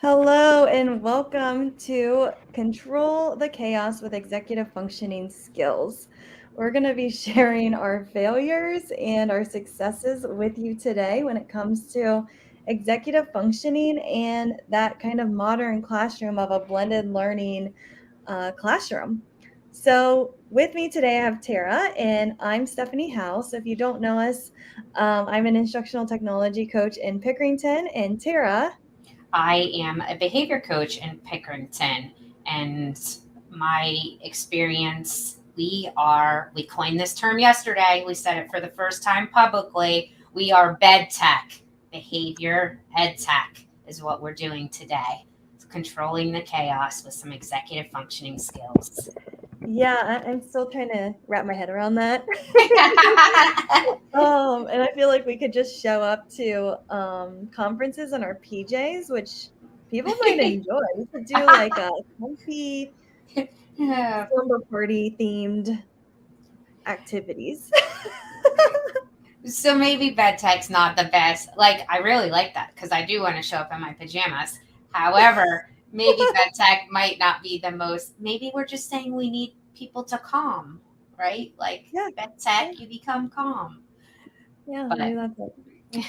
Hello and welcome to Control the Chaos with Executive Functioning Skills. We're going to be sharing our failures and our successes with you today when it comes to executive functioning and that kind of modern classroom of a blended learning classroom. So, with me today, I have Tara, and I'm Stephanie House. If you don't know us, I'm an instructional technology coach in Pickerington, and Tara. I am a behavior coach in Pickerington, and my experience, we coined this term yesterday. We said it for the first time publicly. We are bed tech, behavior ed tech is what we're doing today. It's controlling the chaos with some executive functioning skills. Yeah, I'm still trying to wrap my head around that. And I feel like we could just show up to conferences in our PJs, which people might enjoy. We could do like a comfy Yeah. slumber party themed activities. So maybe bed tech's not the best. Like, I really like that because I do want to show up in my pajamas. However, maybe bed tech might not be the most. Maybe we're just saying we need people to calm, right? Like Yeah, bed yeah, tech, you become calm. yeah, maybe But that's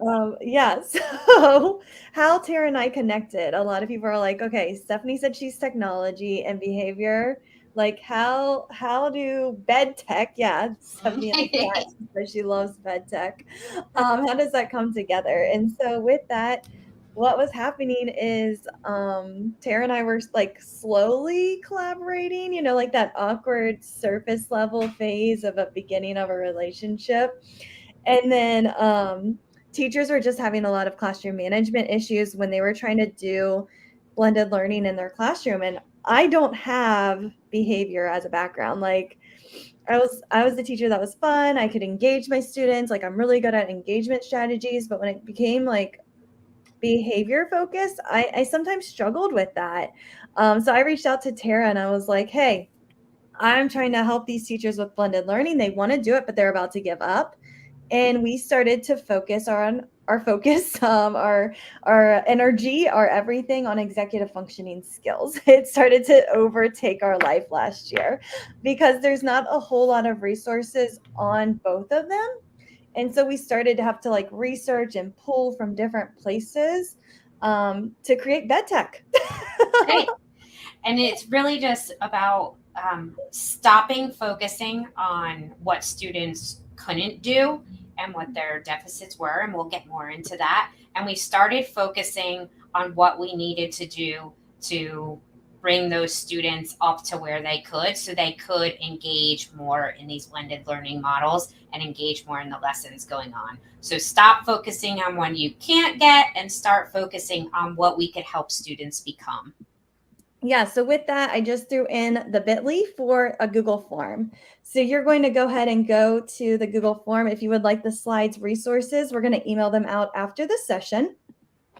it. Yeah, so how Tara and I connected. A lot of people are like, okay, Stephanie said she's technology and behavior. Like how do bed tech, yeah, Stephanie in the chat, she says she loves bed tech. How does that come together? And so with that, what was happening is Tara and I were like slowly collaborating, like that awkward surface level phase of a beginning of a relationship. And then teachers were just having a lot of classroom management issues when they were trying to do blended learning in their classroom. And I don't have behavior as a background. Like I was the teacher that was fun. I could engage my students. Like I'm really good at engagement strategies. But when it became like behavior focused, I sometimes struggled with that. So I reached out to Tara and I was like, hey, I'm trying to help these teachers with blended learning. They want to do it, but they're about to give up. And we started to focus our focus, our energy, our everything on executive functioning skills. It started to overtake our life last year because there's not a whole lot of resources on both of them. And so we started to have to like research and pull from different places to create bed tech. Right. And it's really just about stopping focusing on what students couldn't do and what their deficits were, and we'll get more into that. And we started focusing on what we needed to do to bring those students up to where they could so they could engage more in these blended learning models and engage more in the lessons going on. So stop focusing on what you can't get and start focusing on what we could help students become. Yeah, so with that, I just threw in the bit.ly for a Google form. So you're going to go ahead and go to the Google form. If you would like the slides resources, we're going to email them out after the session.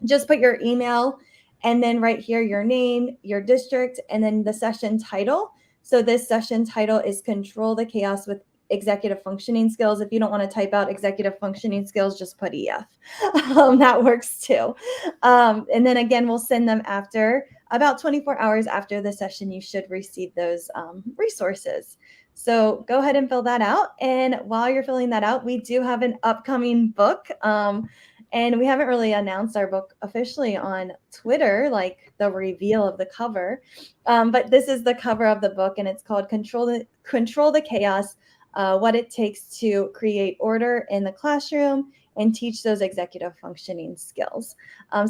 Just put your email and then right here, your name, your district, and then the session title. So this session title is Control the Chaos with Executive Functioning Skills. If you don't want to type out executive functioning skills, just put EF. That works too. And then again, we'll send them after about 24 hours after the session. You should receive those resources. So go ahead and fill that out. And while you're filling that out, we do have an upcoming book. And we haven't really announced our book officially on Twitter, like the reveal of the cover. But this is the cover of the book, and it's called Control the Chaos, what it takes to create order in the classroom and teach those executive functioning skills.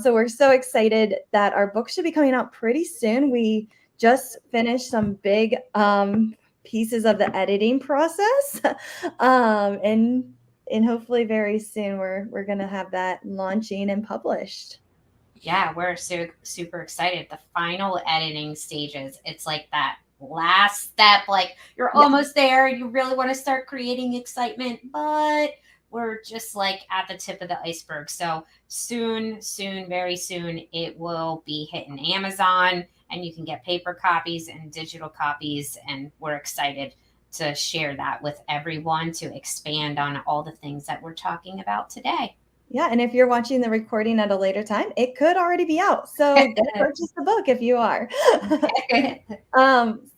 So we're so excited that our book should be coming out pretty soon. We just finished some big pieces of the editing process. And hopefully very soon we're gonna have that launching and published. Yeah, we're super excited. The final editing stages, it's like that last step. Like you're Yeah. almost there. You really want to start creating excitement, but we're just like at the tip of the iceberg. So soon, very soon, it will be hitting Amazon and you can get paper copies and digital copies. And we're excited to share that with everyone to expand on all the things that we're talking about today. Yeah, and if you're watching the recording at a later time, it could already be out. So go purchase the book if you are.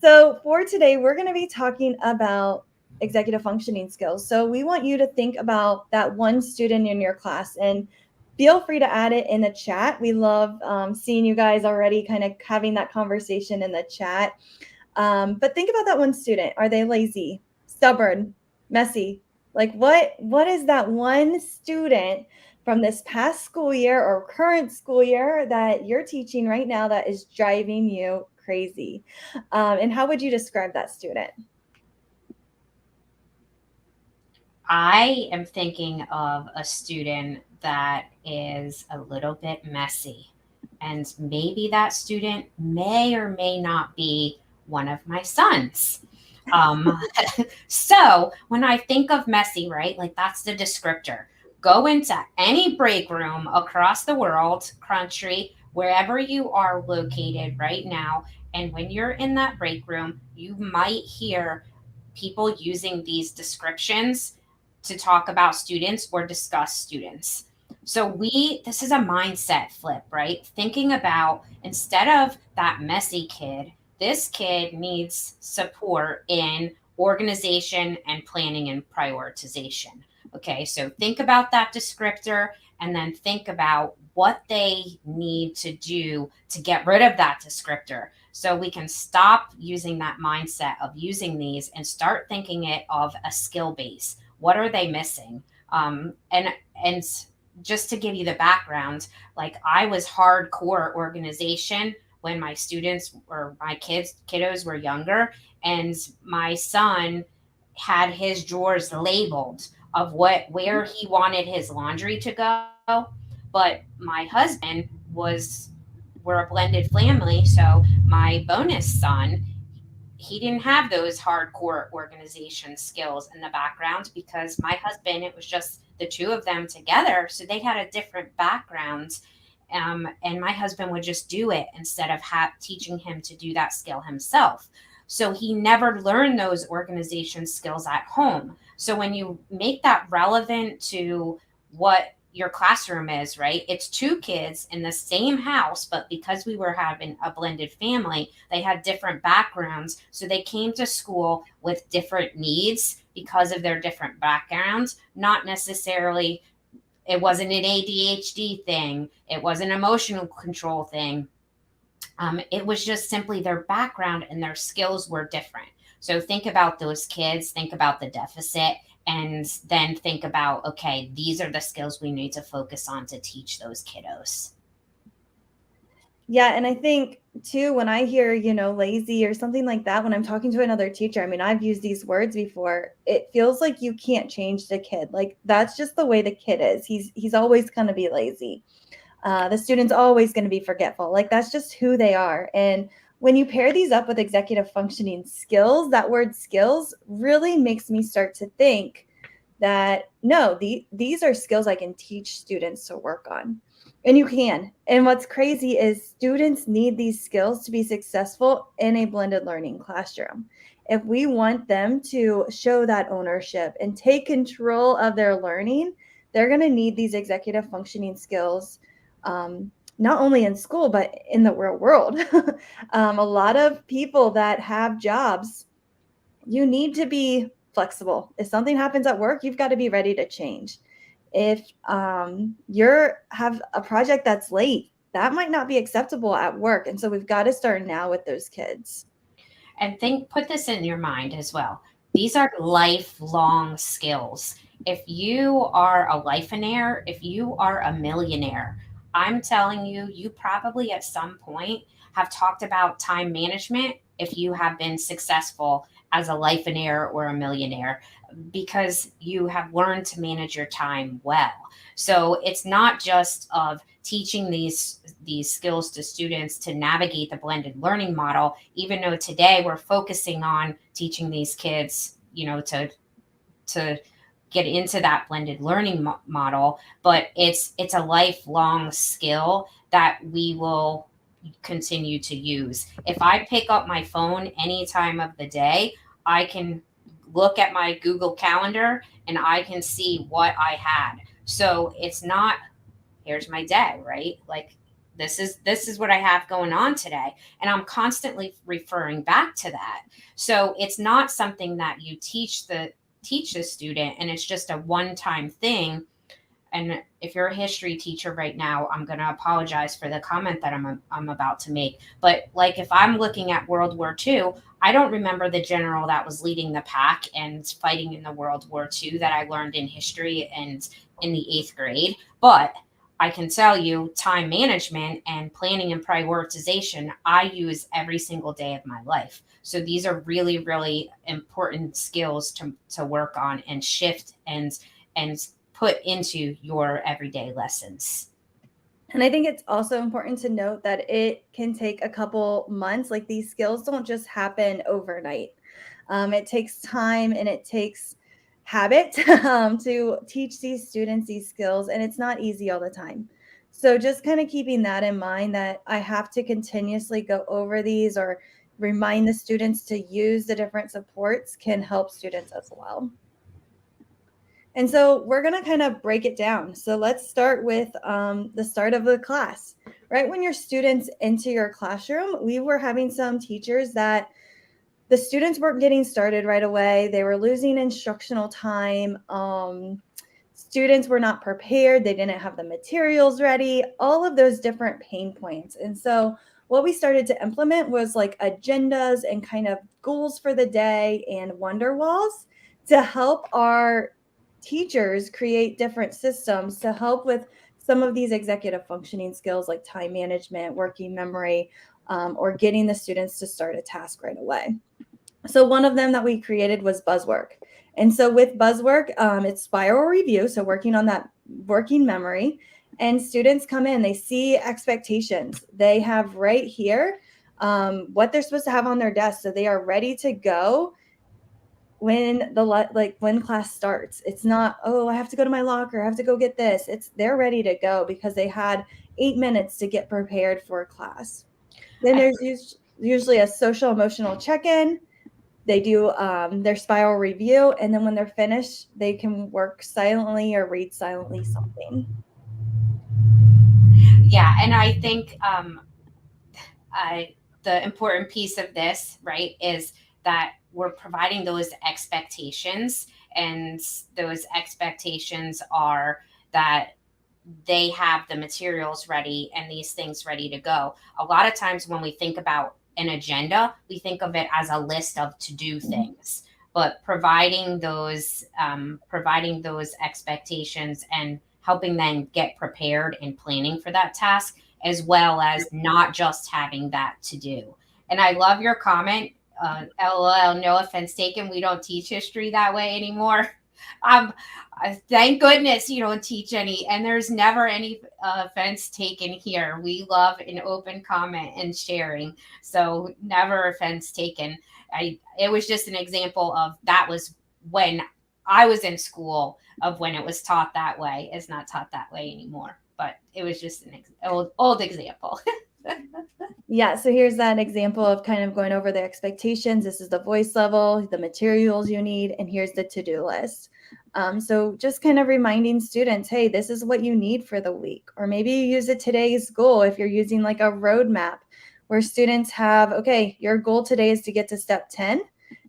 So for today, we're going to be talking about executive functioning skills. So we want you to think about that one student in your class and feel free to add it in the chat. We love seeing you guys already kind of having that conversation in the chat. But think about that one student. Are they lazy, stubborn, messy? Like what is that one student from this past school year or current school year that you're teaching right now that is driving you crazy? And how would you describe that student? I am thinking of a student that is a little bit messy. And maybe that student may or may not be one of my sons. Um, so when I think of messy, right, like that's the descriptor. Go into any break room across the world, country, wherever you are located right now. And when you're in that break room, you might hear people using these descriptions to talk about students or discuss students. So this is a mindset flip, right? Thinking about instead of that messy kid, this kid needs support in organization and planning and prioritization. Okay, so think about that descriptor and then think about what they need to do to get rid of that descriptor. So we can stop using that mindset of using these and start thinking it of a skill base. What are they missing? And just to give you the background, like I was hardcore organization when my students or my kiddos were younger, and my son had his drawers labeled of where he wanted his laundry to go. But my husband was we're a blended family, so my bonus son, he didn't have those hardcore organization skills in the background because my husband, it was just the two of them together, so they had a different background. And my husband would just do it instead of teaching him to do that skill himself. So he never learned those organization skills at home. So when you make that relevant to what your classroom is, right? It's two kids in the same house, but because we were having a blended family, they had different backgrounds. So they came to school with different needs because of their different backgrounds, not necessarily, it wasn't an ADHD thing, it was an emotional control thing. It was just simply their background and their skills were different. So think about those kids, think about the deficit, and then think about, okay, these are the skills we need to focus on to teach those kiddos. Yeah, and I think too, when I hear, lazy or something like that, when I'm talking to another teacher, I mean, I've used these words before. It feels like you can't change the kid. Like that's just the way the kid is. He's always going to be lazy. The student's always going to be forgetful. Like that's just who they are. And when you pair these up with executive functioning skills, that word skills really makes me start to think that no, these are skills I can teach students to work on. And you can. And what's crazy is students need these skills to be successful in a blended learning classroom. If we want them to show that ownership and take control of their learning, they're going to need these executive functioning skills, not only in school, but in the real world. A lot of people that have jobs, you need to be flexible. If something happens at work, you've got to be ready to change. If you're have a project that's late, that might not be acceptable at work. And so we've got to start now with those kids. And put this in your mind as well. These are lifelong skills. If you are a lifeonaire, if you are a millionaire, I'm telling you, you probably at some point have talked about time management if you have been successful as a lifeonaire or a millionaire, because you have learned to manage your time well. So it's not just of teaching these skills to students to navigate the blended learning model, even though today we're focusing on teaching these kids, to get into that blended learning model, but it's a lifelong skill that we will continue to use. If I pick up my phone any time of the day, I can look at my Google Calendar and I can see what I had So it's not, here's my day, right? Like this is what I have going on today. And I'm constantly referring back to that. So it's not something that you teach the student and it's just a one-time thing. And if you're a history teacher right now, I'm going to apologize for the comment that I'm about to make. But like if I'm looking at World War II, I don't remember the general that was leading the pack and fighting in the World War II that I learned in history and in the eighth grade. But I can tell you time management and planning and prioritization, I use every single day of my life. So these are really, really important skills to work on and shift and put into your everyday lessons. And I think it's also important to note that it can take a couple months. Like these skills don't just happen overnight. It takes time and it takes habit to teach these students these skills, and it's not easy all the time. So just kind of keeping that in mind that I have to continuously go over these or remind the students to use the different supports can help students as well. And so we're going to kind of break it down. So let's start with the start of the class. Right when your students enter your classroom, we were having some teachers that the students weren't getting started right away. They were losing instructional time. Students were not prepared. They didn't have the materials ready, all of those different pain points. And so what we started to implement was like agendas and kind of goals for the day and wonder walls to help our teachers create different systems to help with some of these executive functioning skills like time management, working memory, or getting the students to start a task right away. So one of them that we created was buzzwork. And so with buzzwork, it's spiral review. So working on that working memory, and students come in, they see expectations. They have right here what they're supposed to have on their desk. So they are ready to go when when class starts. It's not, oh, I have to go to my locker, I have to go get this. It's they're ready to go because they had 8 minutes to get prepared for class. Then there's usually a social emotional check-in. They do their spiral review, and then when they're finished, they can work silently or read silently something. Yeah, and I think the important piece of this, right, is that we're providing those expectations, and those expectations are that they have the materials ready and these things ready to go. A lot of times when we think about an agenda, we think of it as a list of to do things. But providing those expectations and helping them get prepared and planning for that task, as well as not just having that to do. And I love your comment. LOL, no offense taken. We don't teach history that way anymore. Um, thank goodness you don't teach any, and there's never any offense taken here. We love an open comment and sharing, so never offense taken. It was just an example of that was when I was in school of when it was taught that way. It's not taught that way anymore, but it was just an old example. Yeah, so here's that example of kind of going over the expectations. This is the voice level, the materials you need, and here's the to-do list. So just kind of reminding students, hey, this is what you need for the week. Or maybe you use a today's goal if you're using like a roadmap where students have, okay, your goal today is to get to step 10.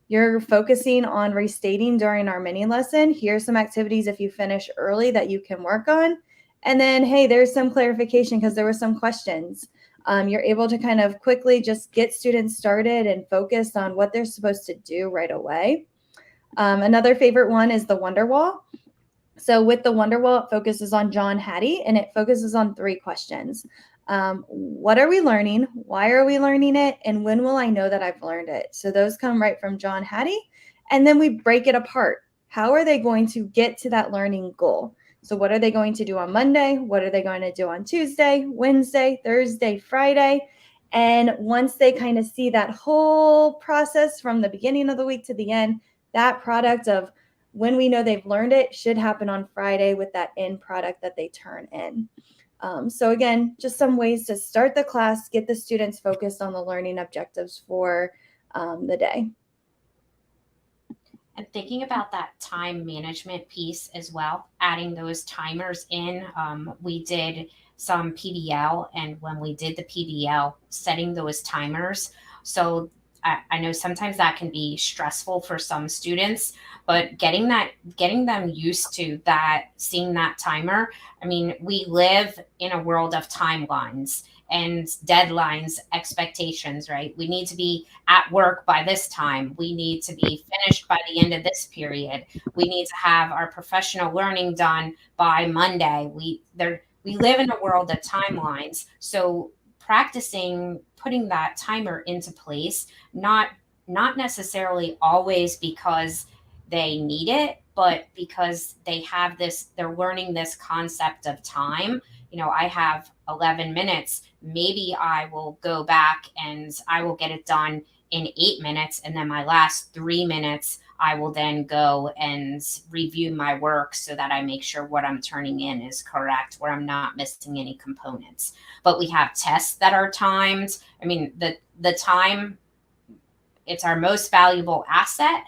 You're focusing on restating during our mini lesson. Here's some activities if you finish early that you can work on. And then, hey, there's some clarification because there were some questions. You're able to kind of quickly just get students started and focused on what they're supposed to do right away. Another favorite one is the Wonder Wall. So with the Wonder Wall, it focuses on John Hattie, and it focuses on 3 questions. What are we learning? Why are we learning it? And when will I know that I've learned it? So those come right from John Hattie. And then we break it apart. How are they going to get to that learning goal? So what are they going to do on Monday? What are they going to do on Tuesday, Wednesday, Thursday, Friday? And once they kind of see that whole process from the beginning of the week to the end, that product of when we know they've learned it should happen on Friday with that end product that they turn in. So again, just some ways to start the class, get the students focused on the learning objectives for the day. And thinking about that time management piece as well, adding those timers in. We did some PBL, and when we did the PBL, setting those timers. So I know sometimes that can be stressful for some students, but getting them used to that, seeing that timer. I mean, we live in a world of timelines and deadlines, expectations, right? We need to be at work by this time. We need to be finished by the end of this period. We need to have our professional learning done by Monday. We live in a world of timelines. So practicing putting that timer into place, not necessarily always because they need it, but because they're learning this concept of time. I have 11 minutes. Maybe I will go back and I will get it done in 8 minutes. And then my last 3 minutes, I will then go and review my work so that I make sure what I'm turning in is correct, where I'm not missing any components. But we have tests that are timed. I mean, the time, it's our most valuable asset.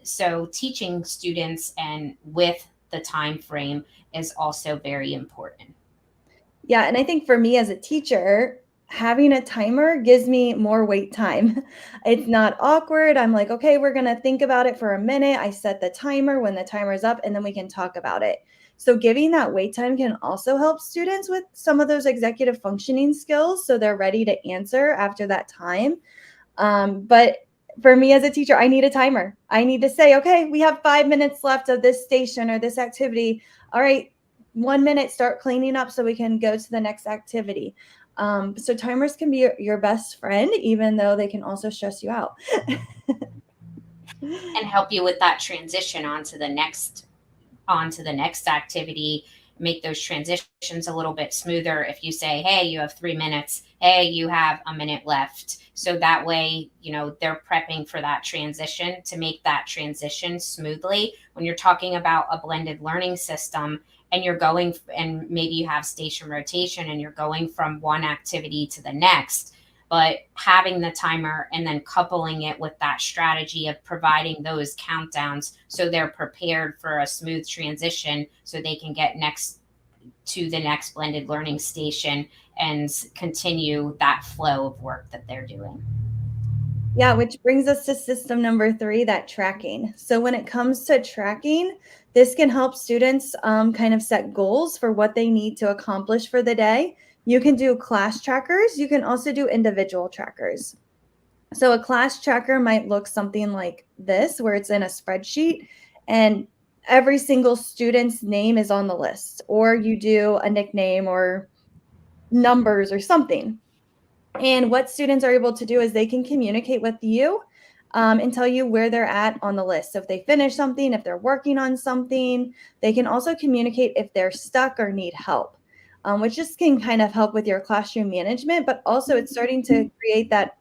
So teaching students and with the time frame is also very important. Yeah, and I think for me as a teacher, having a timer gives me more wait time. It's not awkward. I'm like, okay, we're going to think about it for a minute. I set the timer when the timer's up, and then we can talk about it. So giving that wait time can also help students with some of those executive functioning skills so they're ready to answer after that time. But for me as a teacher, I need a timer. I need to say, okay, we have 5 minutes left of this station or this activity. All right, 1 minute, start cleaning up so we can go to the next activity. So timers can be your best friend, even though they can also stress you out. And help you with that transition onto the next activity, make those transitions a little bit smoother. If you say, hey, you have 3 minutes, hey, you have a minute left. So that way, they're prepping for that transition to make that transition smoothly. When you're talking about a blended learning system and you're going, and maybe you have station rotation and you're going from one activity to the next, but having the timer and then coupling it with that strategy of providing those countdowns so they're prepared for a smooth transition so they can get next to the next blended learning station and continue that flow of work that they're doing. Yeah, which brings us to system number 3, that tracking. So when it comes to tracking, this can help students kind of set goals for what they need to accomplish for the day. You can do class trackers. You can also do individual trackers. So a class tracker might look something like this, where it's in a spreadsheet and every single student's name is on the list, or you do a nickname or numbers or something. And what students are able to do is they can communicate with you and tell you where they're at on the list. So if they finish something, if they're working on something, they can also communicate if they're stuck or need help, which just can kind of help with your classroom management, but also it's starting to create that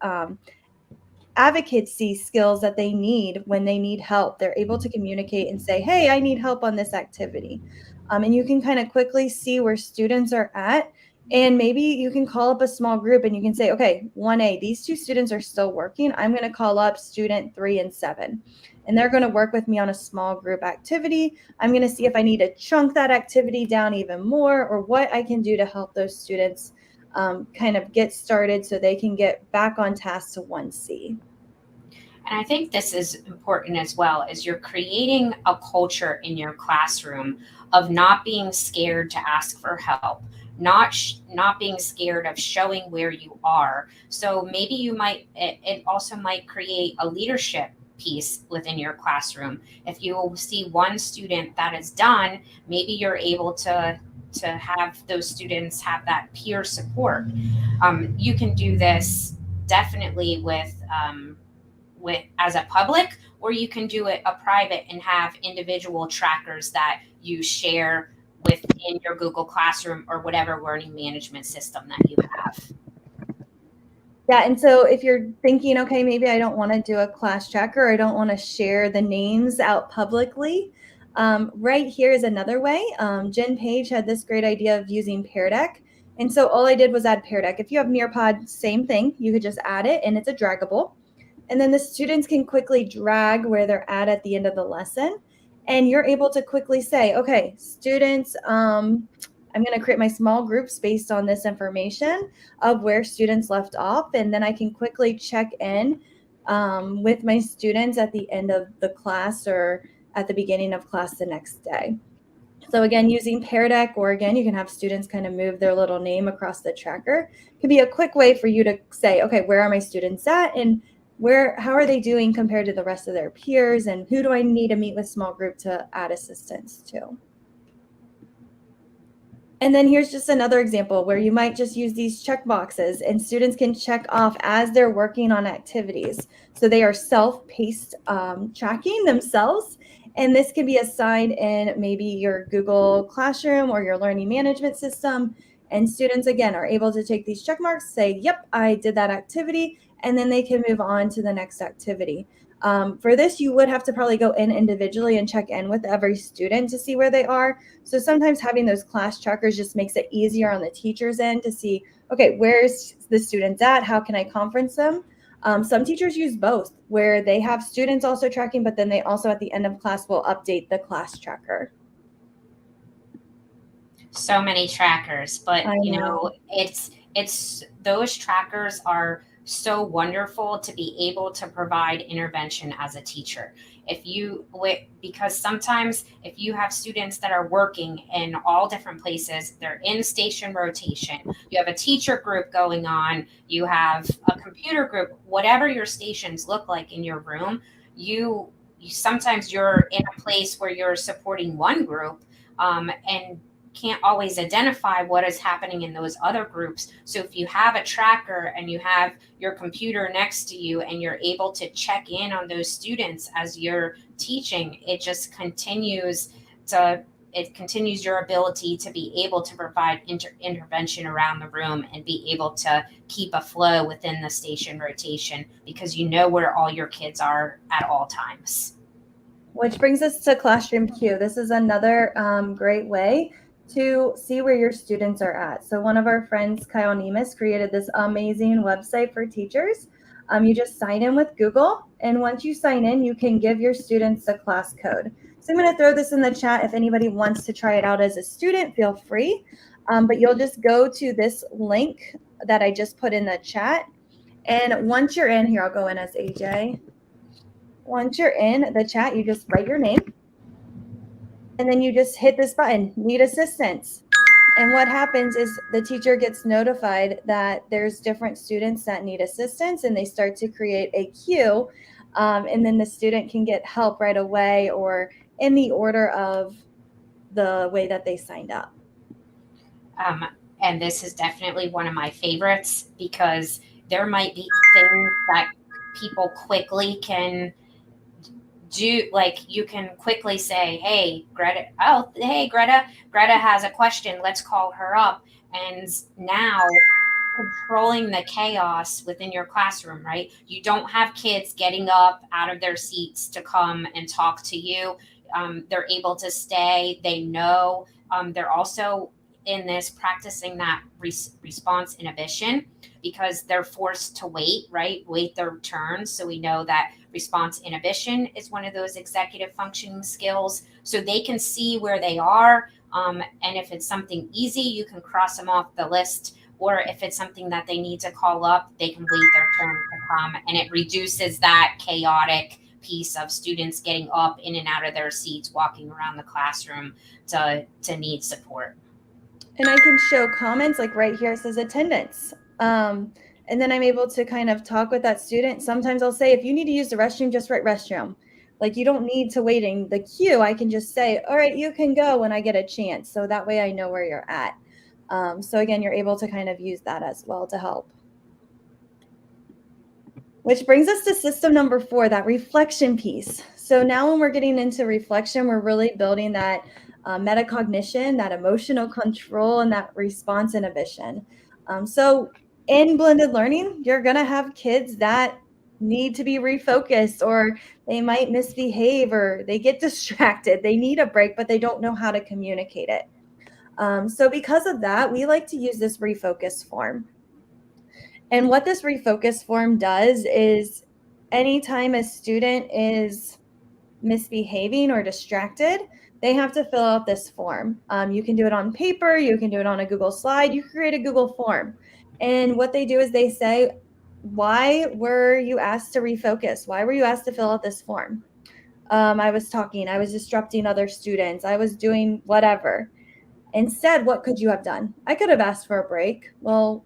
advocacy skills that they need when they need help. They're able to communicate and say, hey, I need help on this activity. And you can kind of quickly see where students are at. And maybe you can call up a small group and you can say, okay, 1A, these 2 students are still working. I'm going to call up student 3 and 7. And they're going to work with me on a small group activity. I'm going to see if I need to chunk that activity down even more or what I can do to help those students kind of get started so they can get back on task to 1C. And I think this is important as well, as you're creating a culture in your classroom of not being scared to ask for help, not being scared of showing where you are. So maybe it also might create a leadership piece within your classroom. If you see one student that is done, maybe you're able to have those students have that peer support. You can do this definitely with as a public, or you can do it a private and have individual trackers that you share within your Google Classroom or whatever learning management system that you have. Yeah, and so if you're thinking, okay, maybe I don't want to do a class tracker, or I don't want to share the names out publicly, right here is another way. Jen Page had this great idea of using Pear Deck. And so all I did was add Pear Deck. If you have Nearpod, same thing. You could just add it, and it's a draggable. And then the students can quickly drag where they're at the end of the lesson. And you're able to quickly say, okay, students, I'm going to create my small groups based on this information of where students left off. And then I can quickly check in with my students at the end of the class or at the beginning of class the next day. So again, using Pear Deck, or again, you can have students kind of move their little name across the tracker. It can be a quick way for you to say, okay, where are my students at, and how are they doing compared to the rest of their peers, and who do I need to meet with small group to add assistance to? And then here's just another example where you might just use these check boxes, and students can check off as they're working on activities. So they are self-paced tracking themselves. And this can be assigned in maybe your Google Classroom or your learning management system. And students, again, are able to take these check marks, say, yep, I did that activity, and then they can move on to the next activity. For this, you would have to probably go in individually and check in with every student to see where they are. So sometimes having those class trackers just makes it easier on the teacher's end to see, okay, where's the students at? How can I conference them? Some teachers use both, where they have students also tracking, but then they also at the end of class will update the class tracker. So many trackers, but I you know. know, it's those trackers are so wonderful to be able to provide intervention as a teacher. Because sometimes if you have students that are working in all different places, they're in station rotation, you have a teacher group going on, you have a computer group, whatever your stations look like in your room, you sometimes you're in a place where you're supporting one group, and can't always identify what is happening in those other groups. So if you have a tracker and you have your computer next to you and you're able to check in on those students as you're teaching, it continues your ability to be able to provide intervention around the room and be able to keep a flow within the station rotation because you know where all your kids are at all times. Which brings us to Classroom Q. This is another great way to see where your students are at. So one of our friends, Kyle Nemus, created this amazing website for teachers. You just sign in with Google, and once you sign in, you can give your students the class code. So I'm going to throw this in the chat. If anybody wants to try it out as a student, feel free. But you'll just go to this link that I just put in the chat. And once you're in, here, I'll go in as AJ. Once you're in the chat, you just write your name. And then you just hit this button, need assistance. And what happens is the teacher gets notified that there's different students that need assistance, and they start to create a queue. And then the student can get help right away or in the order of the way that they signed up. And this is definitely one of my favorites because there might be things that people quickly can do. Like you can quickly say, hey, Greta, Greta has a question. Let's call her up. And now controlling the chaos within your classroom, right? You don't have kids getting up out of their seats to come and talk to you. They're able to stay. They know. They're also in this practicing that response inhibition because they're forced to wait, right? Wait their turn. So we know that response inhibition is one of those executive functioning skills. So they can see where they are. And if it's something easy, you can cross them off the list. Or if it's something that they need to call up, they can wait their turn to come. And it reduces that chaotic piece of students getting up in and out of their seats, walking around the classroom to need support. And I can show comments like right here, it says attendance. And then I'm able to kind of talk with that student. Sometimes I'll say, if you need to use the restroom, just write restroom. Like you don't need to wait in the queue. I can just say, all right, you can go when I get a chance. So that way I know where you're at. So again, you're able to kind of use that as well to help. Which brings us to system number 4, that reflection piece. So now when we're getting into reflection, we're really building that metacognition, that emotional control, and that response inhibition. So in blended learning, you're going to have kids that need to be refocused, or they might misbehave, or they get distracted. They need a break, but they don't know how to communicate it. So because of that, we like to use this refocus form. And what this refocus form does is anytime a student is misbehaving or distracted, they have to fill out this form. You can do it on paper, you can do it on a Google slide, you can create a Google form. And what they do is they say, why were you asked to refocus? Why were you asked to fill out this form? I was talking, I was disrupting other students, I was doing whatever. Instead, what could you have done? I could have asked for a break. Well,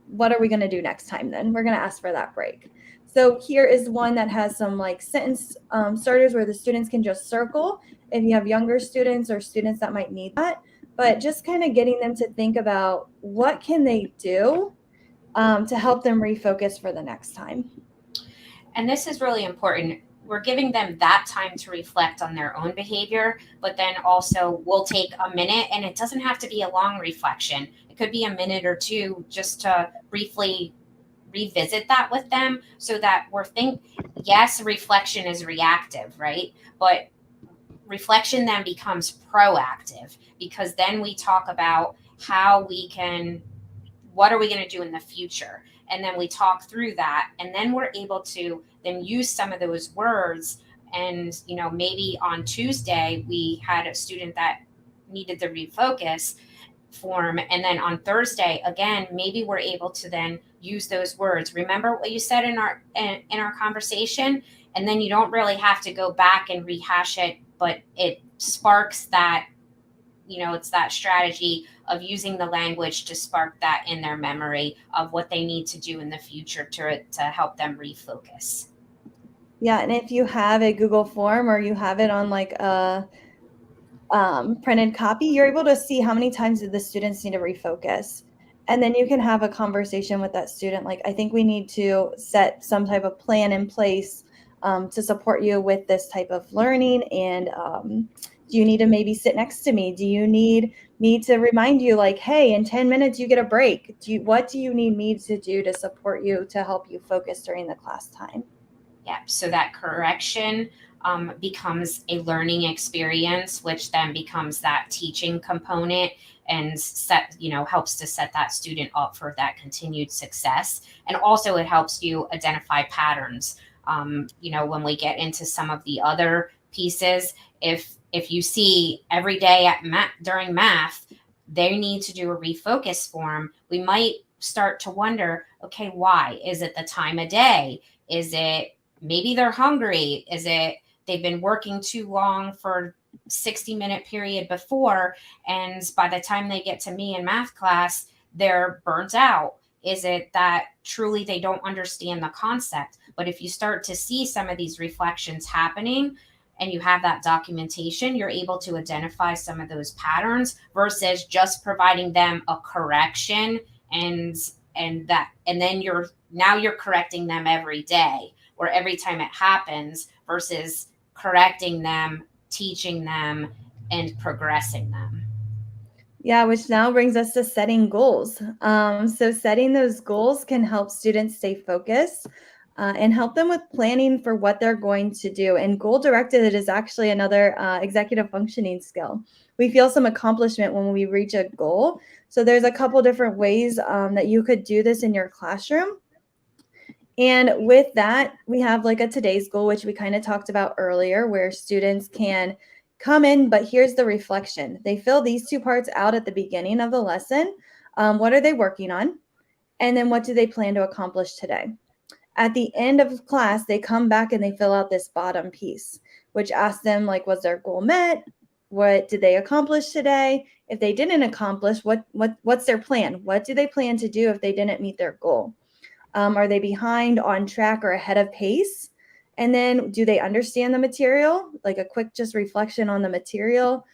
what are we going to do next time then? We're going to ask for that break. So here is one that has some like sentence starters where the students can just circle if you have younger students or students that might need that. But just kind of getting them to think about what can they do to help them refocus for the next time. And this is really important. We're giving them that time to reflect on their own behavior, but then also we'll take a minute, and it doesn't have to be a long reflection. It could be a minute or two just to briefly revisit that with them so that yes, reflection is reactive, right? But reflection then becomes proactive, because then we talk about what are we going to do in the future? And then we talk through that, and then we're able to then use some of those words. And maybe on Tuesday we had a student that needed the refocus form, and then on Thursday again, maybe we're able to then use those words. Remember what you said in our conversation, and then you don't really have to go back and rehash it, but it sparks that. It's that strategy of using the language to spark that in their memory of what they need to do in the future to help them refocus. Yeah, and if you have a Google form or you have it on like a printed copy, you're able to see how many times did the students need to refocus. And then you can have a conversation with that student. Like, I think we need to set some type of plan in place to support you with this type of learning. And do you need to maybe sit next to me? Do you need me to remind you like, hey, in 10 minutes, you get a break? What do you need me to do to support you, to help you focus during the class time? Yeah, so that correction becomes a learning experience, which then becomes that teaching component, and helps to set that student up for that continued success. And also it helps you identify patterns. When we get into some of the other pieces, if you see every day during math, they need to do a refocus form, we might start to wonder, okay, why? Is it the time of day? Is it maybe they're hungry? Is it they've been working too long for 60-minute period before, and by the time they get to me in math class, they're burnt out? Is it that truly they don't understand the concept? But if you start to see some of these reflections happening and you have that documentation, you're able to identify some of those patterns versus just providing them a correction and then you're correcting them every day or every time it happens, versus correcting them, teaching them, and progressing them. Yeah, which now brings us to setting goals. So setting those goals can help students stay focused and help them with planning for what they're going to do. And goal directed is actually another executive functioning skill. We feel some accomplishment when we reach a goal. So there's a couple different ways that you could do this in your classroom. And with that, we have like a today's goal, which we kind of talked about earlier, where students can come in, but here's the reflection. They fill these two parts out at the beginning of the lesson. What are they working on? And then what do they plan to accomplish today? At the end of class, they come back and they fill out this bottom piece, which asks them like, was their goal met? What did they accomplish today? If they didn't accomplish, what's their plan? What do they plan to do if they didn't meet their goal? Are they behind, on track, or ahead of pace? And then do they understand the material? Like a quick just reflection on the material,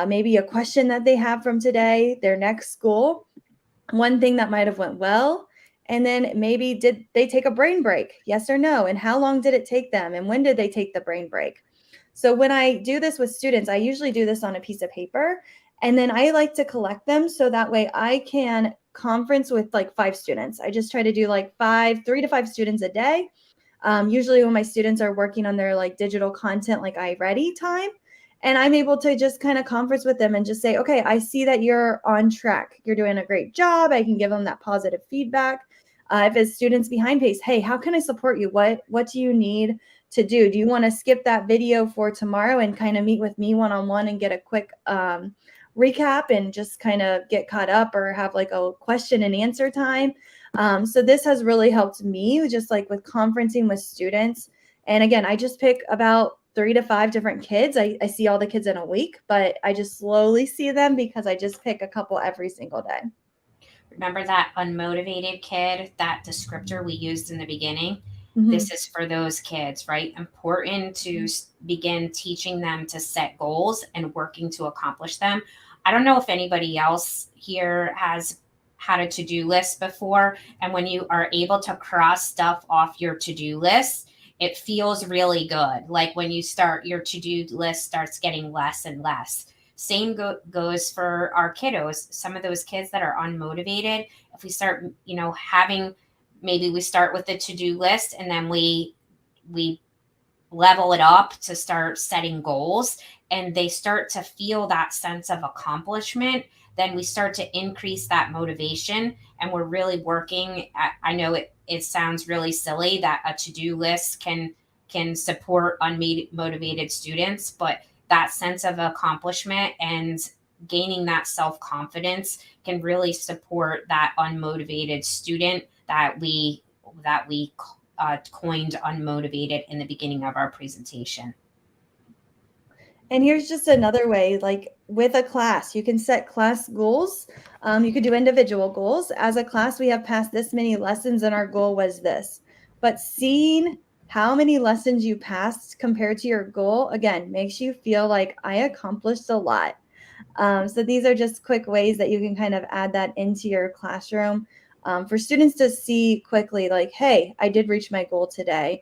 maybe a question that they have from today, their next goal, one thing that might have went well, and then maybe did they take a brain break? Yes or no? And how long did it take them? And when did they take the brain break? So when I do this with students, I usually do this on a piece of paper, and then I like to collect them so that way I can conference with like 5 students. I just try to do like 3 to 5 students a day. Usually when my students are working on their like digital content, like iReady time, and I'm able to just kind of conference with them and just say, okay, I see that you're on track. You're doing a great job. I can give them that positive feedback. If it's students behind pace, hey, how can I support you? What do you need to do? Do you want to skip that video for tomorrow and kind of meet with me one-on-one and get a quick recap and just kind of get caught up, or have like a question and answer time? So this has really helped me, just like with conferencing with students. And again, I just pick about 3 to 5 different kids. I see all the kids in a week, but I just slowly see them because I just pick a couple every single day. Remember that unmotivated kid, that descriptor we used in the beginning? Mhm. This is for those kids, right? Important to begin teaching them to set goals and working to accomplish them. I don't know if anybody else here has had a to-do list before, and when you are able to cross stuff off your to-do list, it feels really good. Like when you start, your to-do list starts getting less and less. Same goes for our kiddos. Some of those kids that are unmotivated, if we start, having, maybe we start with the to-do list and then we level it up to start setting goals, and they start to feel that sense of accomplishment, then we start to increase that motivation, and we're really working at, I know it sounds really silly that a to-do list can support unmotivated students, but that sense of accomplishment and gaining that self-confidence can really support that unmotivated student that we coined unmotivated in the beginning of our presentation. And here's just another way, like with a class, you can set class goals. You could do individual goals. As a class, we have passed this many lessons and our goal was this. But seeing how many lessons you passed compared to your goal, again, makes you feel like I accomplished a lot. So these are just quick ways that you can kind of add that into your classroom for students to see quickly, like, hey, I did reach my goal today.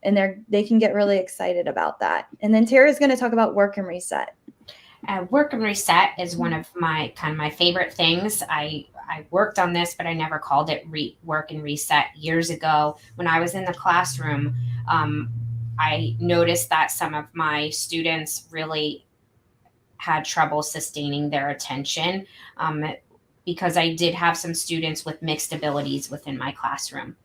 And they can get really excited about that. And then Tara is going to talk about work and reset. Work and reset is one of my favorite things. I worked on this, but I never called it work and reset years ago. When I was in the classroom, I noticed that some of my students really had trouble sustaining their attention because I did have some students with mixed abilities within my classroom.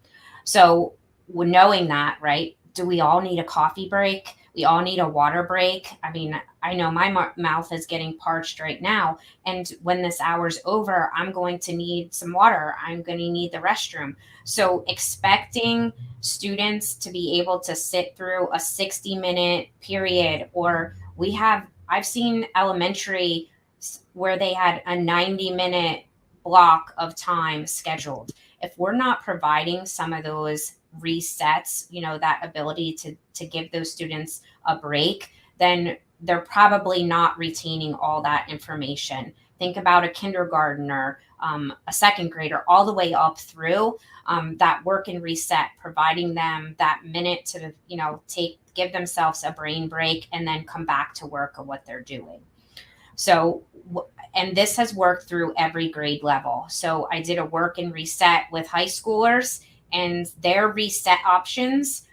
So knowing that, right, do we all need a coffee break? We all need a water break. I mean, I know my mouth is getting parched right now. And when this hour's over, I'm going to need some water. I'm going to need the restroom. So expecting students to be able to sit through a 60-minute period, or I've seen elementary where they had a 90-minute block of time scheduled. If we're not providing some of those resets, that ability to give those students a break, then they're probably not retaining all that information. Think about a kindergartner, a second grader, all the way up through that work and reset, providing them that minute to, give themselves a brain break and then come back to work of what they're doing. So, and this has worked through every grade level. So I did a work and reset with high schoolers, and their reset options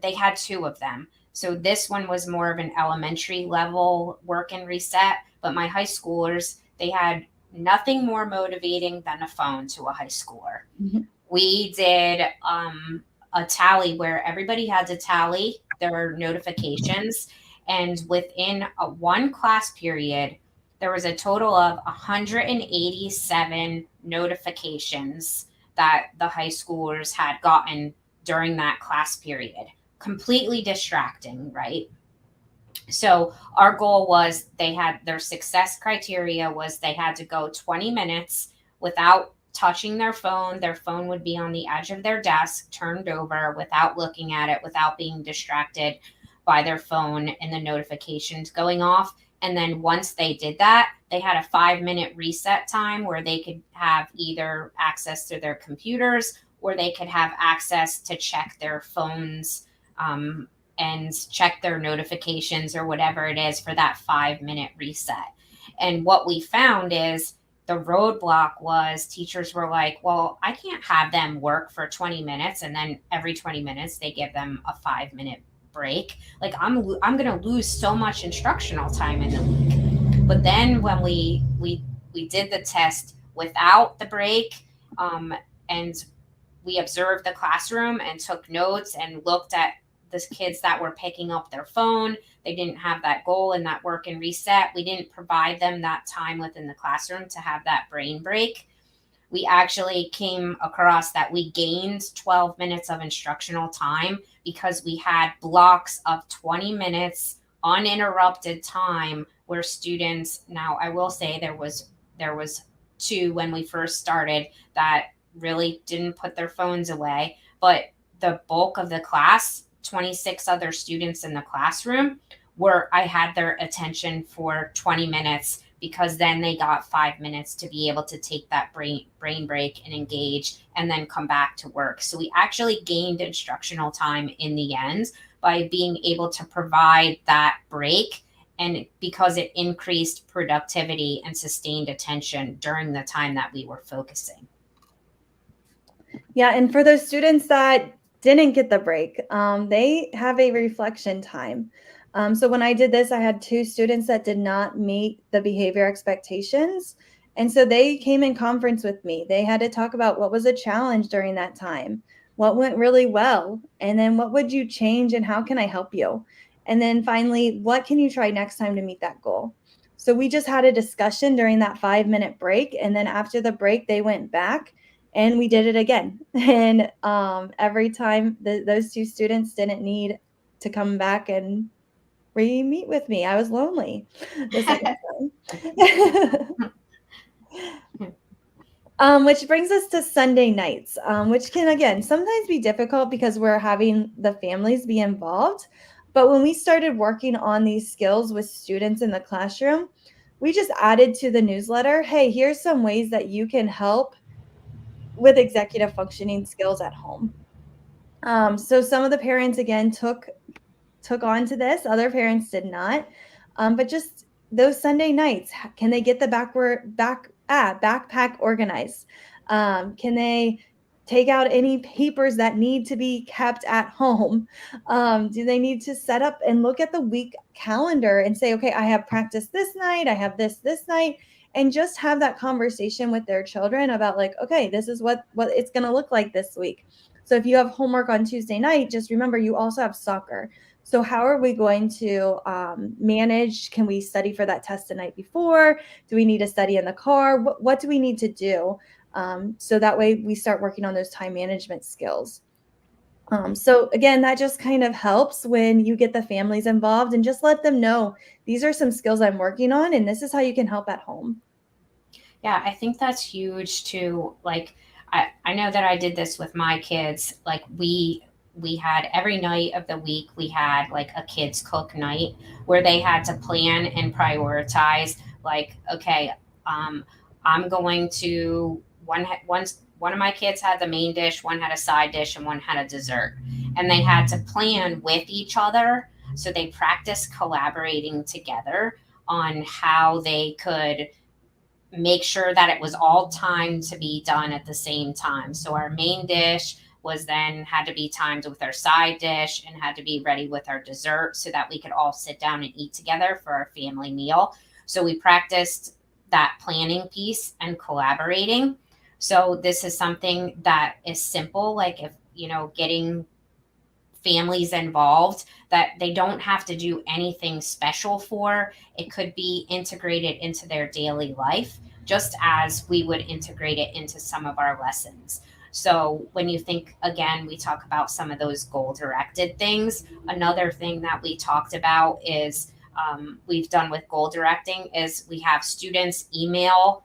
they had 2 of them. So this one was more of an elementary level work and reset, but my high schoolers, they had nothing more motivating than a phone to a high schooler. Mm-hmm. We did a tally where everybody had to tally their notifications, and within one class period, there was a total of 187 notifications that the high schoolers had gotten during that class period. Completely distracting, right? So our goal was their success criteria was they had to go 20 minutes without touching their phone. Their phone would be on the edge of their desk, turned over, without looking at it, without being distracted by their phone and the notifications going off. And then once they did that, they had a 5-minute reset time where they could have either access to their computers, or they could have access to check their phones and check their notifications or whatever it is for that 5-minute reset. And what we found is the roadblock was teachers were like, well, I can't have them work for 20 minutes and then every 20 minutes they give them a 5-minute break. Like I'm going to lose so much instructional time in the week. But then when we did the test without the break, and we observed the classroom and took notes and looked at the kids that were picking up their phone. They didn't have that goal and that work and reset. We didn't provide them that time within the classroom to have that brain break. We actually came across that we gained 12 minutes of instructional time because we had blocks of 20 minutes uninterrupted time where students, now I will say there was two when we first started that really didn't put their phones away, but the bulk of the class, 26 other students in the classroom, were I had their attention for 20 minutes because then they got 5 minutes to be able to take that brain break and engage and then come back to work. So we actually gained instructional time in the end by being able to provide that break, and because it increased productivity and sustained attention during the time that we were focusing. Yeah, and for those students that didn't get the break, they have a reflection time. So when I did this, I had 2 students that did not meet the behavior expectations. And so they came in conference with me. They had to talk about what was a challenge during that time, what went really well, and then what would you change and how can I help you? And then finally, what can you try next time to meet that goal? So we just had a discussion during that 5-minute break. And then after the break, they went back and we did it again. And every time those 2 students didn't need to come back and re-meet with me. I was lonely the second time. Which brings us to Sunday nights, which can, again, sometimes be difficult because we're having the families be involved. But when we started working on these skills with students in the classroom, we just added to the newsletter, hey, here's some ways that you can help with executive functioning skills at home. So some of the parents, again, took on to this. Other parents did not. But just those Sunday nights, can they get the backpack organized? Can they take out any papers that need to be kept at home? Do they need to set up and look at the week calendar and say, okay, I have practice this night, I have this night, and just have that conversation with their children about like, okay, this is what it's going to look like this week. So if you have homework on Tuesday night, just remember you also have soccer. So how are we going to manage? Can we study for that test the night before? Do we need to study in the car? What do we need to do? So that way we start working on those time management skills. So again, that just kind of helps when you get the families involved and just let them know these are some skills I'm working on and this is how you can help at home. Yeah, I think that's huge too. Like, I know that I did this with my kids. Like, we had every night of the week, we had like a kids cook night where they had to plan and prioritize, like, okay, I'm going to one of my kids had the main dish, one had a side dish, and one had a dessert. And they had to plan with each other. So they practiced collaborating together on how they could make sure that it was all timed to be done at the same time. So our main dish was then had to be timed with our side dish and had to be ready with our dessert so that we could all sit down and eat together for our family meal. So we practiced that planning piece and collaborating. So this is something that is simple, like if, getting families involved that they don't have to do anything special for. It could be integrated into their daily life, just as we would integrate it into some of our lessons. So when you think, again, we talk about some of those goal directed things. Another thing that we talked about is we've done with goal directing is we have students email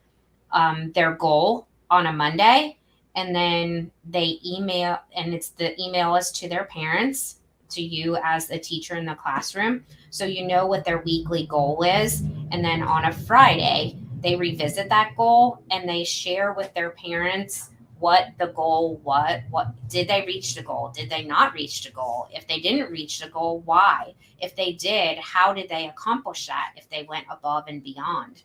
their goal on a Monday, and then they email, and it's the email is to their parents, to you as the teacher in the classroom, so you know what their weekly goal is. And then on a Friday they revisit that goal and they share with their parents what the goal, what did they reach the goal, did they not reach the goal, if they didn't reach the goal, why, if they did, how did they accomplish that, if they went above and beyond.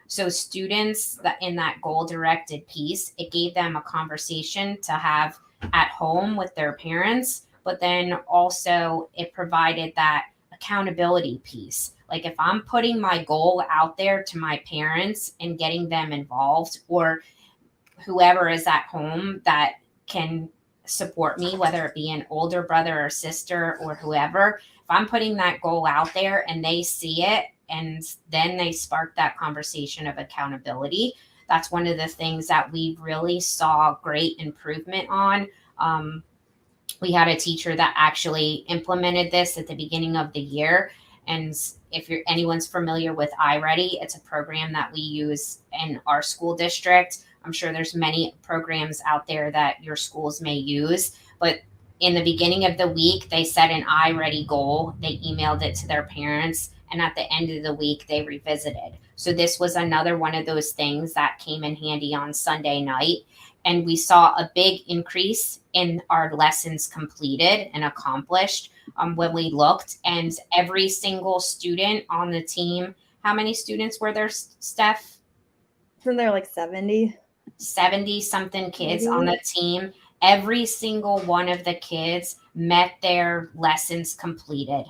So students that in that goal directed piece, it gave them a conversation to have at home with their parents, but then also it provided that accountability piece. Like if I'm putting my goal out there to my parents and getting them involved, or whoever is at home that can support me, whether it be an older brother or sister or whoever, if I'm putting that goal out there and they see it and then they spark that conversation of accountability, that's one of the things that we really saw great improvement on. We had a teacher that actually implemented this at the beginning of the year. And if anyone's familiar with iReady, it's a program that we use in our school district. I'm sure there's many programs out there that your schools may use, but in the beginning of the week, they set an iReady goal. They emailed it to their parents, and at the end of the week, they revisited. So this was another one of those things that came in handy on Sunday night. And we saw a big increase in our lessons completed and accomplished when we looked. And every single student on the team, how many students were there, Steph? Isn't there like 70? 70 something kids on the team. Every single one of the kids met their lessons completed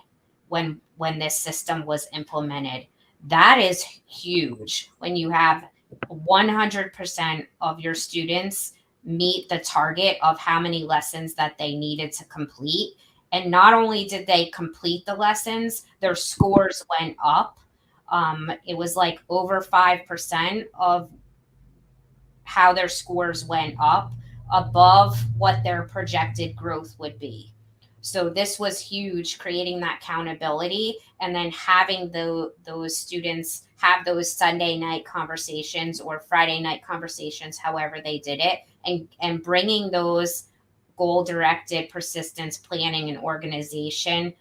when this system was implemented. That is huge when you have 100% of your students meet the target of how many lessons that they needed to complete. And not only did they complete the lessons, their scores went up. It was like over 5% of how their scores went up above what their projected growth would be. So this was huge, creating that accountability and then having those students have those Sunday night conversations or Friday night conversations, however they did it, and bringing those goal-directed persistence planning and organization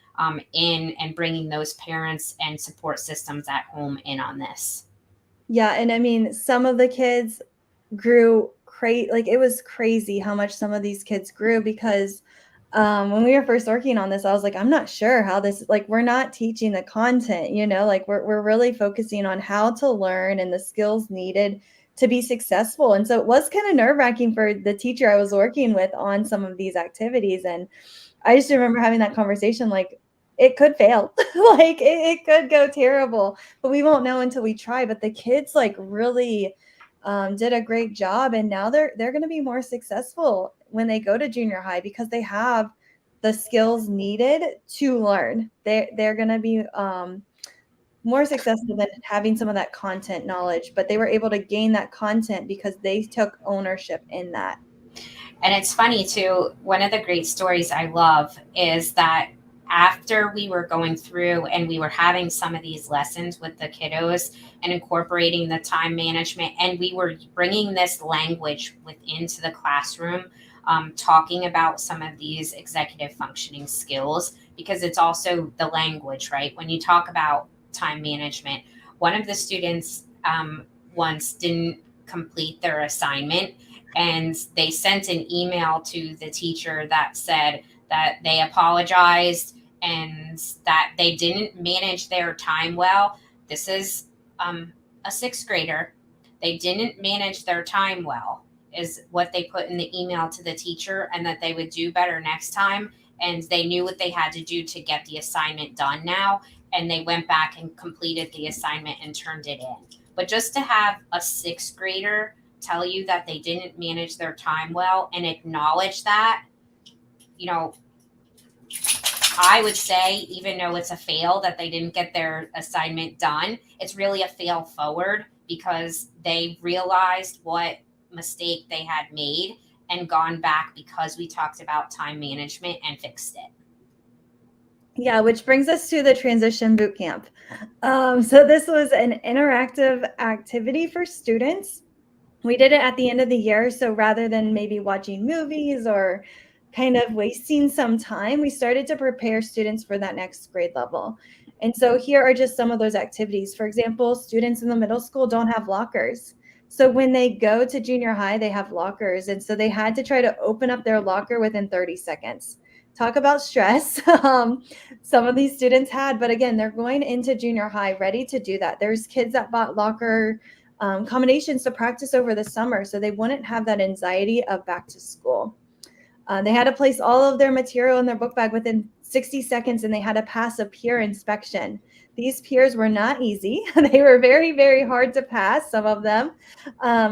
in, and bringing those parents and support systems at home in on this. Yeah, and I mean, some of the kids grew like it was crazy how much some of these kids grew, because when we were first working on this, I was like, I'm not sure how this, like, we're not teaching the content, like we're really focusing on how to learn and the skills needed to be successful. And so it was kind of nerve-wracking for the teacher I was working with on some of these activities. And I just remember having that conversation, like, it could fail, like it could go terrible, but we won't know until we try. But the kids like really did a great job, and now they're going to be more successful when they go to junior high because they have the skills needed to learn. They're going to be more successful than having some of that content knowledge, but they were able to gain that content because they took ownership in that. And it's funny too, one of the great stories I love is that after we were going through and we were having some of these lessons with the kiddos and incorporating the time management, and we were bringing this language into the classroom, talking about some of these executive functioning skills, because it's also the language, right? When you talk about time management, one of the students once didn't complete their assignment, and they sent an email to the teacher that said that they apologized and that they didn't manage their time well. This is a sixth grader. They didn't manage their time well, is what they put in the email to the teacher, and that they would do better next time. And they knew what they had to do to get the assignment done now. And they went back and completed the assignment and turned it in. But just to have a sixth grader tell you that they didn't manage their time well and acknowledge that, I would say, even though it's a fail that they didn't get their assignment done, it's really a fail forward because they realized what mistake they had made and gone back because we talked about time management and fixed it. Yeah, which brings us to the transition boot camp. So this was an interactive activity for students. We did it at the end of the year. So rather than maybe watching movies or kind of wasting some time, we started to prepare students for that next grade level. And so here are just some of those activities. For example, students in the middle school don't have lockers. So when they go to junior high, they have lockers. And so they had to try to open up their locker within 30 seconds. Talk about stress. Some of these students had, but again, they're going into junior high ready to do that. There's kids that bought locker combinations to practice over the summer so they wouldn't have that anxiety of back to school. They had to place all of their material in their book bag within 60 seconds and they had to pass a peer inspection. These peers were not easy. They were very, very hard to pass, some of them.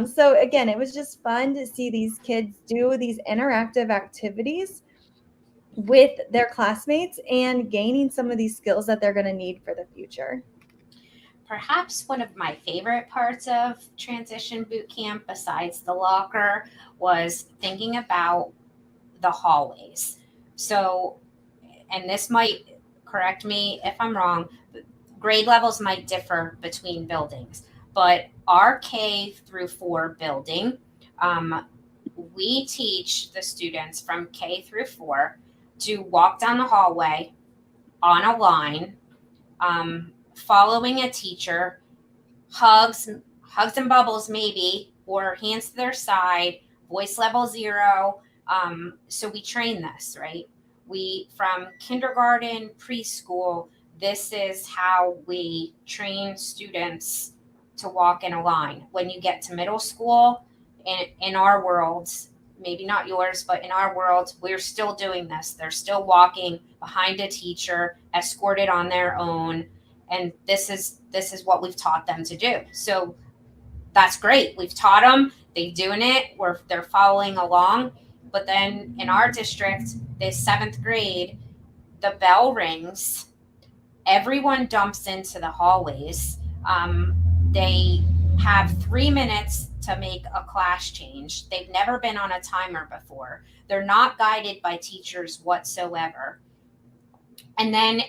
So again, it was just fun to see these kids do these interactive activities with their classmates and gaining some of these skills that they're going to need for the future. Perhaps one of my favorite parts of Transition Boot Camp, besides the locker, was thinking about the hallways. So, and this might correct me if I'm wrong, grade levels might differ between buildings, but our K through 4 building, we teach the students from K through 4 to walk down the hallway on a line, following a teacher, hugs and bubbles maybe, or hands to their side, voice level 0. So we train this, right? We, from kindergarten, preschool, this is how we train students to walk in a line. When you get to middle school, in our worlds, maybe not yours, but in our world, we're still doing this. They're still walking behind a teacher, escorted on their own. And this is what we've taught them to do. So that's great. We've taught them, they're doing it, they're following along. But then in our district, this 7th grade, the bell rings, everyone dumps into the hallways. They have 3 minutes to make a class change. They've never been on a timer before. They're not guided by teachers whatsoever. And then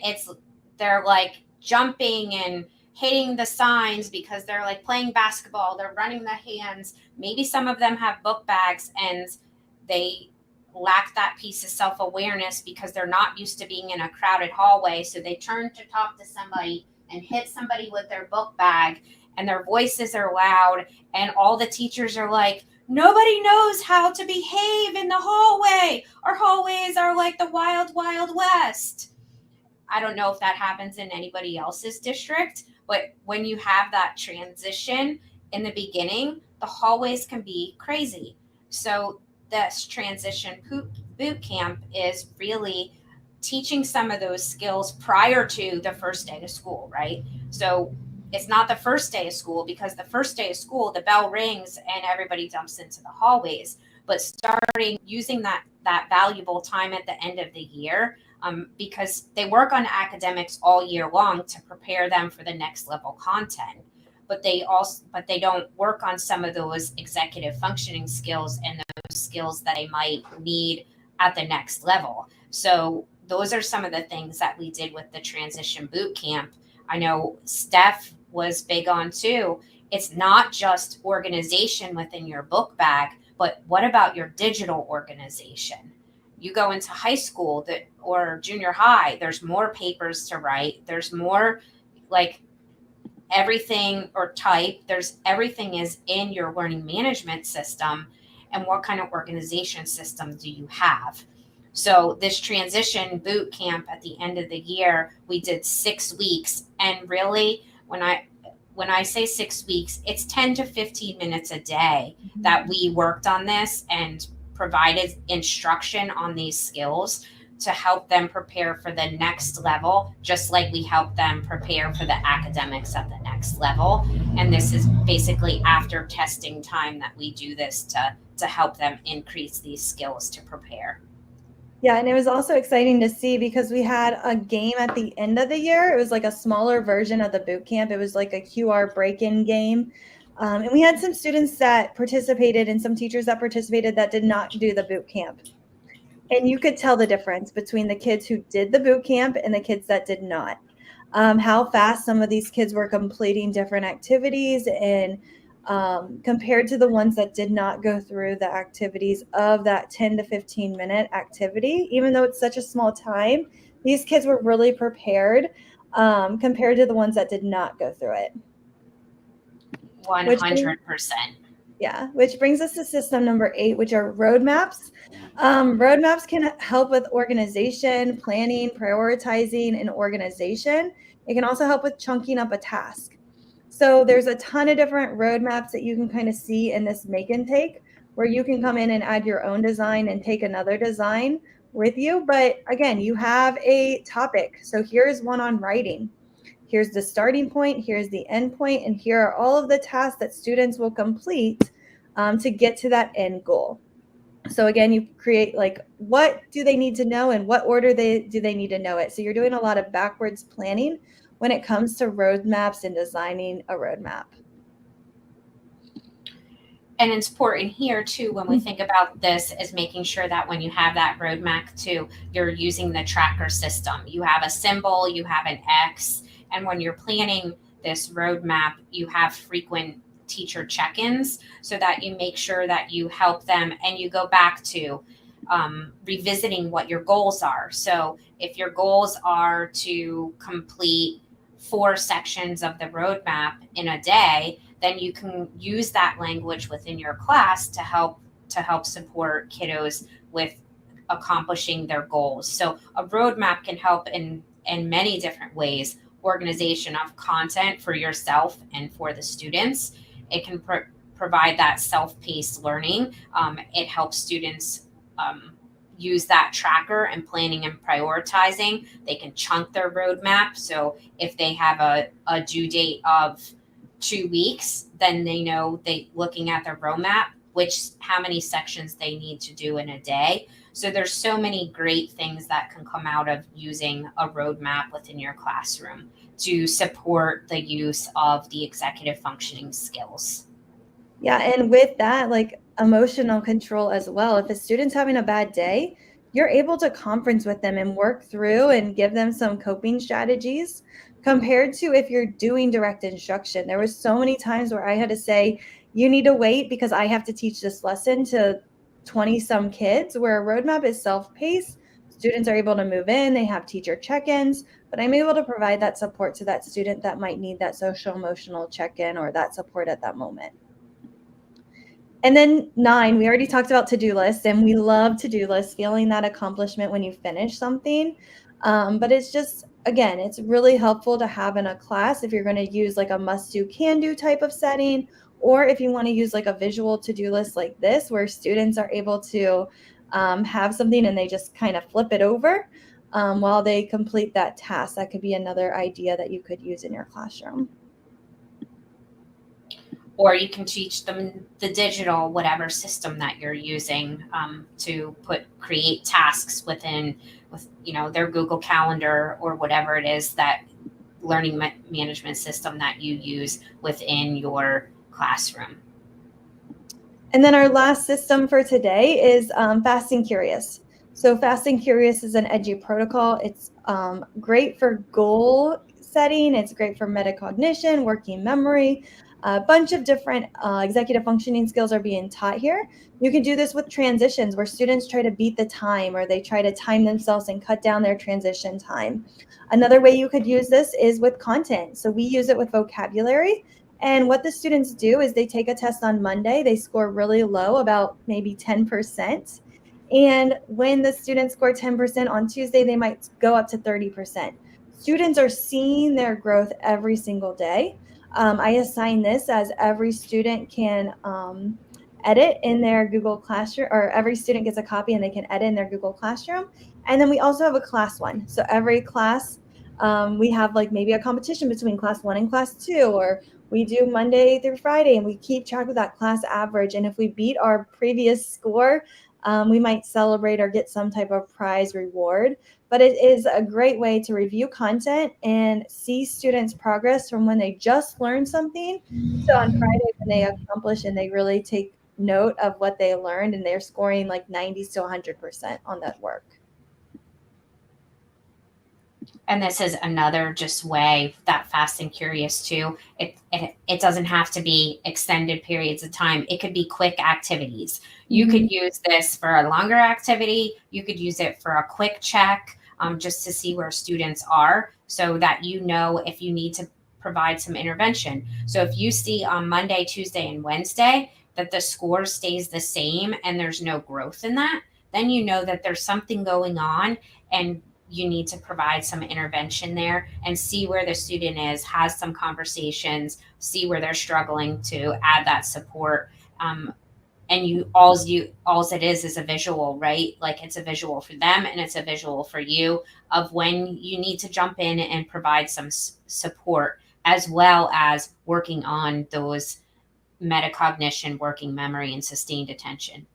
they're like jumping and hitting the signs because they're like playing basketball. They're running the hands. Maybe some of them have book bags and they lack that piece of self-awareness because they're not used to being in a crowded hallway. So they turn to talk to somebody and hit somebody with their book bag, and their voices are loud, and all the teachers are like, nobody knows how to behave in the hallway. Our hallways are like the wild, wild west. I don't know if that happens in anybody else's district, but when you have that transition in the beginning, the hallways can be crazy. So this transition boot camp is really teaching some of those skills prior to the first day of school, right? So it's not the first day of school, because the first day of school, the bell rings and everybody dumps into the hallways. But starting using that valuable time at the end of the year, because they work on academics all year long to prepare them for the next level content. But they don't work on some of those executive functioning skills and those skills that they might need at the next level. So those are some of the things that we did with the transition boot camp. I know Steph was big on too. It's not just organization within your book bag, but what about your digital organization? You go into high school or junior high, there's more papers to write. There's more like everything or type. Everything is in your learning management system. And what kind of organization system do you have? So this transition boot camp at the end of the year, we did 6 weeks. And really, when I say 6 weeks, it's 10 to 15 minutes a day that we worked on this and provided instruction on these skills to help them prepare for the next level, just like we help them prepare for the academics at the next level. And this is basically after testing time that we do this to help them increase these skills to prepare. Yeah, and it was also exciting to see because we had a game at the end of the year. It was like a smaller version of the boot camp. It was like a QR break-in game. And we had some students that participated and some teachers that participated that did not do the boot camp. And you could tell the difference between the kids who did the boot camp and the kids that did not. How fast some of these kids were completing different activities and compared to the ones that did not go through the activities of that 10 to 15 minute activity. Even though it's such a small time, these kids were really prepared compared to the ones that did not go through it. 100%. Yeah, which brings us to system number 8, which are roadmaps. Roadmaps can help with organization, planning, prioritizing, and organization. It can also help with chunking up a task. So there's a ton of different roadmaps that you can kind of see in this make and take, where you can come in and add your own design and take another design, with you. But again, you have a topic. So here's one on writing. Here's the starting point, here's the end point, and here are all of the tasks that students will complete to get to that end goal. So again, you create like, what do they need to know and what order do they need to know it? So you're doing a lot of backwards planning when it comes to roadmaps and designing a roadmap. And it's important here too, when we think about this, is making sure that when you have that roadmap too, you're using the tracker system. You have a symbol, you have an X, and when you're planning this roadmap, you have frequent teacher check-ins so that you make sure that you help them and you go back to revisiting what your goals are. So if your goals are to complete 4 sections of the roadmap in a day, then you can use that language within your class to help support kiddos with accomplishing their goals. So a roadmap can help in many different ways. Organization of content for yourself and for the students. It can provide that self-paced learning. It helps students use that tracker and planning and prioritizing. They can chunk their roadmap. So if they have a due date of 2 weeks, then they know, they looking at their roadmap, how many sections they need to do in a day. So there's so many great things that can come out of using a roadmap within your classroom to support the use of the executive functioning skills. Yeah, and with that, like emotional control as well. If a student's having a bad day, you're able to conference with them and work through and give them some coping strategies compared to if you're doing direct instruction. There was so many times where I had to say, you need to wait because I have to teach this lesson to 20 some kids, where a roadmap is self-paced. Students are able to move in, they have teacher check-ins, but I'm able to provide that support to that student that might need that social emotional check-in or that support at that moment. And then 9, we already talked about to-do lists, and we love to-do lists, feeling that accomplishment when you finish something. But it's just, again, it's really helpful to have in a class if you're going to use like a must-do, can-do type of setting, or if you want to use like a visual to-do list like this, where students are able to have something and they just kind of flip it over while they complete that task. That could be another idea that you could use in your classroom. Or you can teach them the digital, whatever system that you're using to create tasks with their Google Calendar or whatever it is, that learning management system that you use within your classroom. And then our last system for today is Fast and Curious. So Fast and Curious is an EDGY protocol. It's great for goal setting. It's great for metacognition, working memory. A bunch of different executive functioning skills are being taught here. You can do this with transitions, where students try to beat the time, or they try to time themselves and cut down their transition time. Another way you could use this is with content. So we use it with vocabulary. And what the students do is they take a test on Monday. They score really low, about maybe 10%. And when the students score 10% on Tuesday, they might go up to 30%. Students are seeing their growth every single day. I assign this as every student can edit in their Google Classroom, or every student gets a copy and they can edit in their Google Classroom. And then we also have a class one. So every class, we have like maybe a competition between class 1 and class 2, or we do Monday through Friday and we keep track of that class average. And if we beat our previous score, we might celebrate or get some type of prize reward. But it is a great way to review content and see students' progress from when they just learned something. So on Friday, when they accomplish and they really take note of what they learned, and they're scoring like 90 to 100% on that work. And this is another just way that Fast and Curious too. It doesn't have to be extended periods of time. It could be quick activities. You could use this for a longer activity. You could use it for a quick check, just to see where students are, so that you know if you need to provide some intervention. So if you see on Monday, Tuesday, and Wednesday that the score stays the same and there's no growth in that, then you know that there's something going on, and you need to provide some intervention there and see where the student is, has some conversations, see where they're struggling to add that support, and and alls it is a visual, right? Like it's a visual for them and it's a visual for you of when you need to jump in and provide some support, as well as working on those metacognition, working memory, and sustained attention.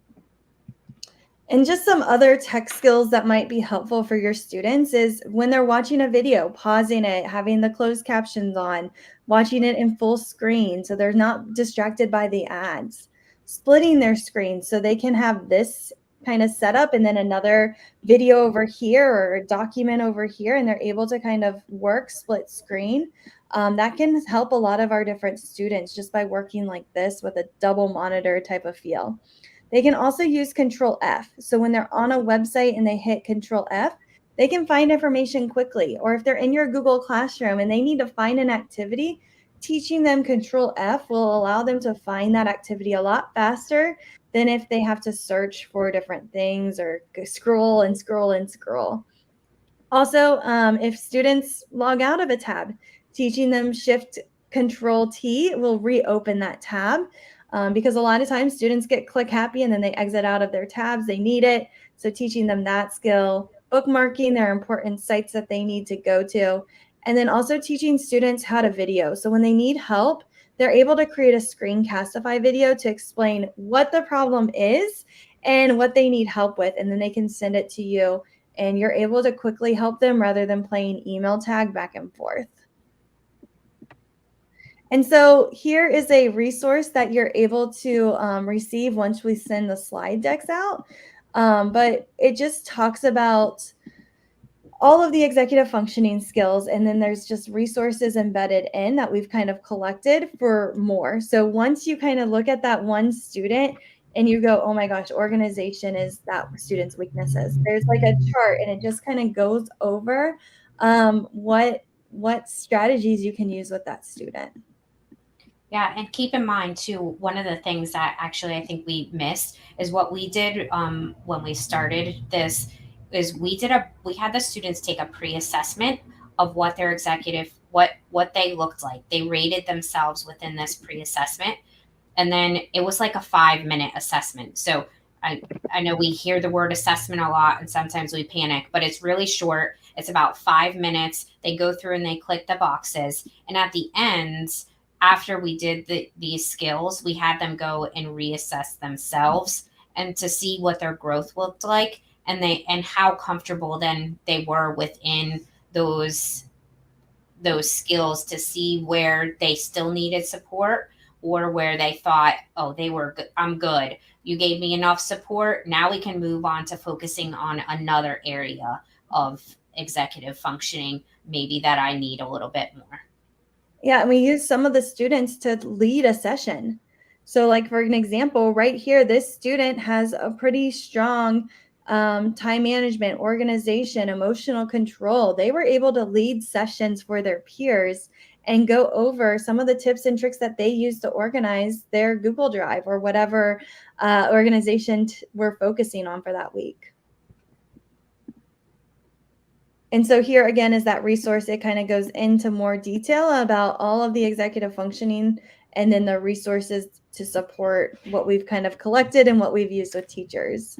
And just some other tech skills that might be helpful for your students is when they're watching a video, pausing it, having the closed captions on, watching it in full screen so they're not distracted by the ads, splitting their screen so they can have this kind of setup and then another video over here or a document over here, and they're able to kind of work split screen. That can help a lot of our different students just by working like this with a double monitor type of feel. They can also use Control F. So when they're on a website and they hit Control F, they can find information quickly. Or if they're in your Google Classroom and they need to find an activity, teaching them Control F will allow them to find that activity a lot faster than if they have to search for different things or scroll and scroll and scroll. Also, if students log out of a tab, teaching them Shift Control T will reopen that tab. Because a lot of times students get click happy and then they exit out of their tabs. They need it. So teaching them that skill, bookmarking their important sites that they need to go to, and then also teaching students how to video. So when they need help, they're able to create a Screencastify video to explain what the problem is and what they need help with. And then they can send it to you and you're able to quickly help them rather than playing email tag back and forth. And so here is a resource that you're able to receive once we send the slide decks out. But it just talks about all of the executive functioning skills. And then there's just resources embedded in that we've kind of collected for more. So once you kind of look at that one student and you go, oh my gosh, organization is that student's weaknesses. There's like a chart and it just kind of goes over what strategies you can use with that student. Yeah, and keep in mind too, one of the things that actually I think we missed is what we did when we started this is we had the students take a pre-assessment of what their executive what they looked like. They rated themselves within this pre-assessment, and then it was like a 5-minute assessment. So I know we hear the word assessment a lot and sometimes we panic, but it's really short. It's about 5 minutes. They go through and they click the boxes, and at the end, after we did these skills, we had them go and reassess themselves and to see what their growth looked like and how comfortable then they were within those skills, to see where they still needed support or where they thought, oh, I'm good. You gave me enough support. Now we can move on to focusing on another area of executive functioning, maybe that I need a little bit more. Yeah, and we use some of the students to lead a session. So like for an example, right here, this student has a pretty strong time management, organization, emotional control. They were able to lead sessions for their peers and go over some of the tips and tricks that they use to organize their Google Drive or whatever organization we're focusing on for that week. And so here again is that resource. It kind of goes into more detail about all of the executive functioning and then the resources to support what we've kind of collected and what we've used with teachers.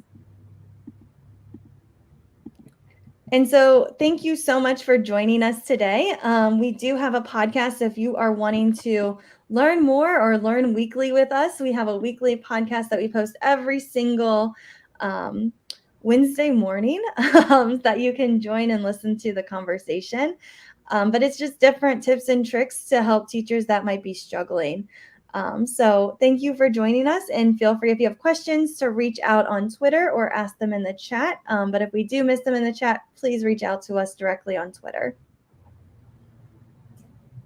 And so thank you so much for joining us today. We do have a podcast. If you are wanting to learn more or learn weekly with us, we have a weekly podcast that we post every single Wednesday morning that you can join and listen to the conversation. But it's just different tips and tricks to help teachers that might be struggling. So thank you for joining us, and feel free if you have questions to reach out on Twitter or ask them in the chat. But if we do miss them in the chat, please reach out to us directly on Twitter.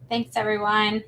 Thanks, everyone.